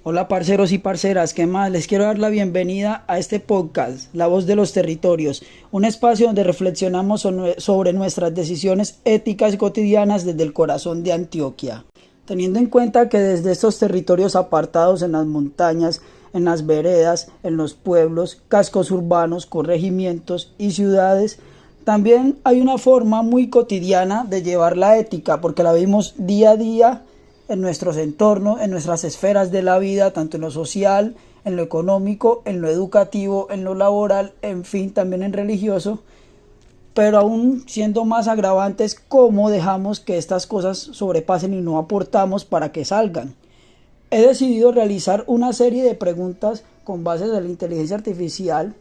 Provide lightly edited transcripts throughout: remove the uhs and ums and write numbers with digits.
Hola parceros y parceras, ¿qué más? Les quiero dar la bienvenida a este podcast, La Voz de los Territorios, un espacio donde reflexionamos sobre nuestras decisiones éticas y cotidianas desde el corazón de Antioquia. Teniendo en cuenta que desde estos territorios apartados en las montañas, en las veredas, en los pueblos, cascos urbanos, corregimientos y ciudades, también hay una forma muy cotidiana de llevar la ética, porque la vimos día a día en nuestros entornos, en nuestras esferas de la vida, tanto en lo social, en lo económico, en lo educativo, en lo laboral, en fin, también en religioso, pero aún siendo más agravantes, cómo dejamos que estas cosas sobrepasen y no aportamos para que salgan. He decidido realizar una serie de preguntas con bases de la inteligencia artificial,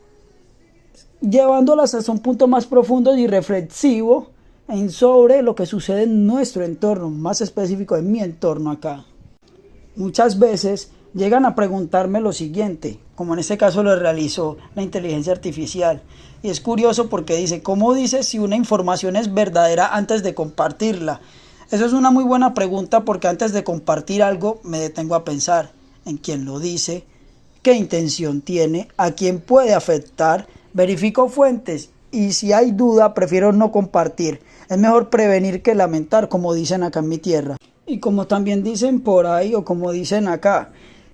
llevándolas hasta un punto más profundo y reflexivo sobre lo que sucede en nuestro entorno, más específico en mi entorno acá. Muchas veces llegan a preguntarme lo siguiente, como en este caso lo realizó la inteligencia artificial, y es curioso porque dice, ¿cómo dices si una información es verdadera antes de compartirla? Eso es una muy buena pregunta porque antes de compartir algo me detengo a pensar en quién lo dice, qué intención tiene, a quién puede afectar, verifico fuentes y si hay duda prefiero no compartir. Es mejor prevenir que lamentar, como dicen acá en mi tierra. Y como también dicen por ahí, o como dicen acá,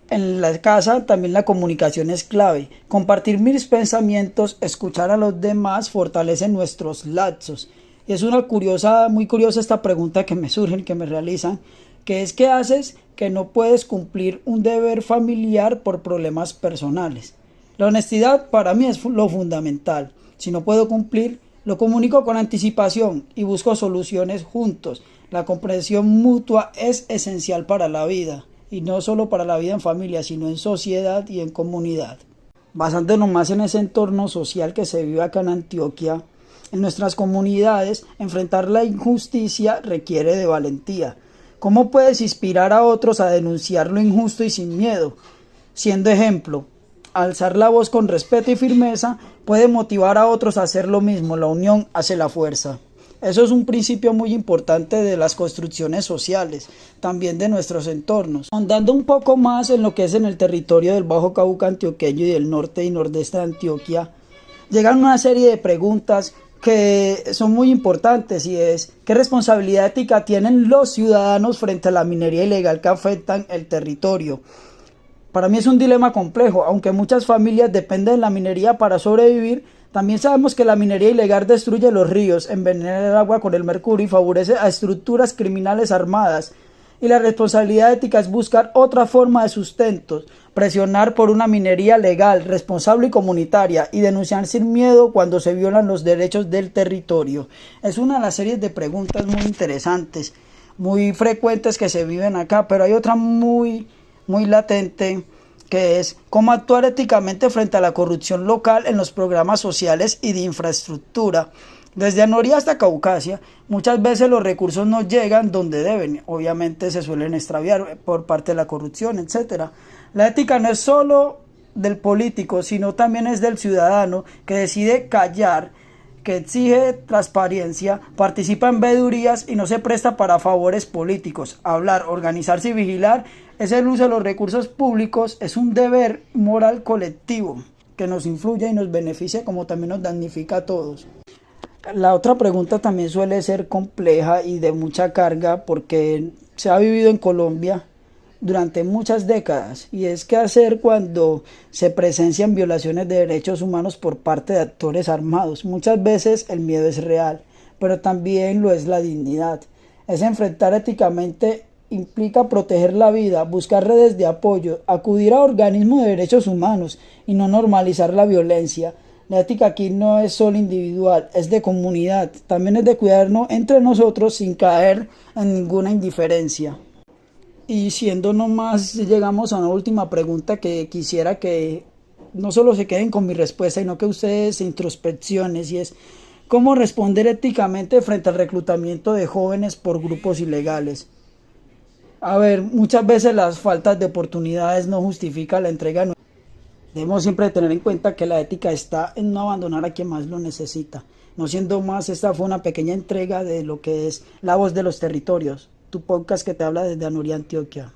en la casa también la comunicación es clave. Compartir mis pensamientos, escuchar a los demás, fortalece nuestros lazos. Y es muy curiosa esta pregunta que me surgen, que me realizan, que es ¿qué haces que no puedes cumplir un deber familiar por problemas personales? La honestidad para mí es lo fundamental. Si no puedo cumplir, lo comunico con anticipación y busco soluciones juntos. La comprensión mutua es esencial para la vida, y no solo para la vida en familia, sino en sociedad y en comunidad. Basándonos más en ese entorno social que se vive acá en Antioquia, en nuestras comunidades, enfrentar la injusticia requiere de valentía. ¿Cómo puedes inspirar a otros a denunciar lo injusto y sin miedo? Siendo ejemplo, alzar la voz con respeto y firmeza puede motivar a otros a hacer lo mismo. La unión hace la fuerza. Eso es un principio muy importante de las construcciones sociales, también de nuestros entornos. Andando un poco más en lo que es en el territorio del Bajo Cauca antioqueño y del norte y nordeste de Antioquia, llegan una serie de preguntas que son muy importantes y es ¿qué responsabilidad ética tienen los ciudadanos frente a la minería ilegal que afectan el territorio? Para mí es un dilema complejo, aunque muchas familias dependen de la minería para sobrevivir, también sabemos que la minería ilegal destruye los ríos, envenena el agua con el mercurio y favorece a estructuras criminales armadas. Y la responsabilidad ética es buscar otra forma de sustento, presionar por una minería legal, responsable y comunitaria, y denunciar sin miedo cuando se violan los derechos del territorio. Es una de las series de preguntas muy interesantes, muy frecuentes que se viven acá, pero hay otra muy latente, que es cómo actuar éticamente frente a la corrupción local en los programas sociales y de infraestructura. Desde Anoria hasta Caucasia, muchas veces los recursos no llegan donde deben, obviamente se suelen extraviar por parte de la corrupción, etc. La ética no es solo del político, sino también es del ciudadano que decide callar, que exige transparencia, participa en veedurías y no se presta para favores políticos. Hablar, organizarse y vigilar es el uso de los recursos públicos, es un deber moral colectivo que nos influye y nos beneficia como también nos damnifica a todos. La otra pregunta también suele ser compleja y de mucha carga porque se ha vivido en Colombia durante muchas décadas y es qué hacer cuando se presencian violaciones de derechos humanos por parte de actores armados. Muchas veces el miedo es real, pero también lo es la dignidad. Es enfrentar éticamente implica proteger la vida, buscar redes de apoyo, acudir a organismos de derechos humanos y no normalizar la violencia. La ética aquí no es solo individual, es de comunidad, también es de cuidarnos entre nosotros sin caer en ninguna indiferencia. Y siendo nomás, llegamos a una última pregunta que quisiera que no solo se queden con mi respuesta, sino que ustedes se introspeccionen, y es ¿cómo responder éticamente frente al reclutamiento de jóvenes por grupos ilegales? A ver, muchas veces las faltas de oportunidades no justifican la entrega. Debemos siempre tener en cuenta que la ética está en no abandonar a quien más lo necesita. No siendo más, esta fue una pequeña entrega de lo que es La Voz de los Territorios, tu podcast que te habla desde Anoria, Antioquia.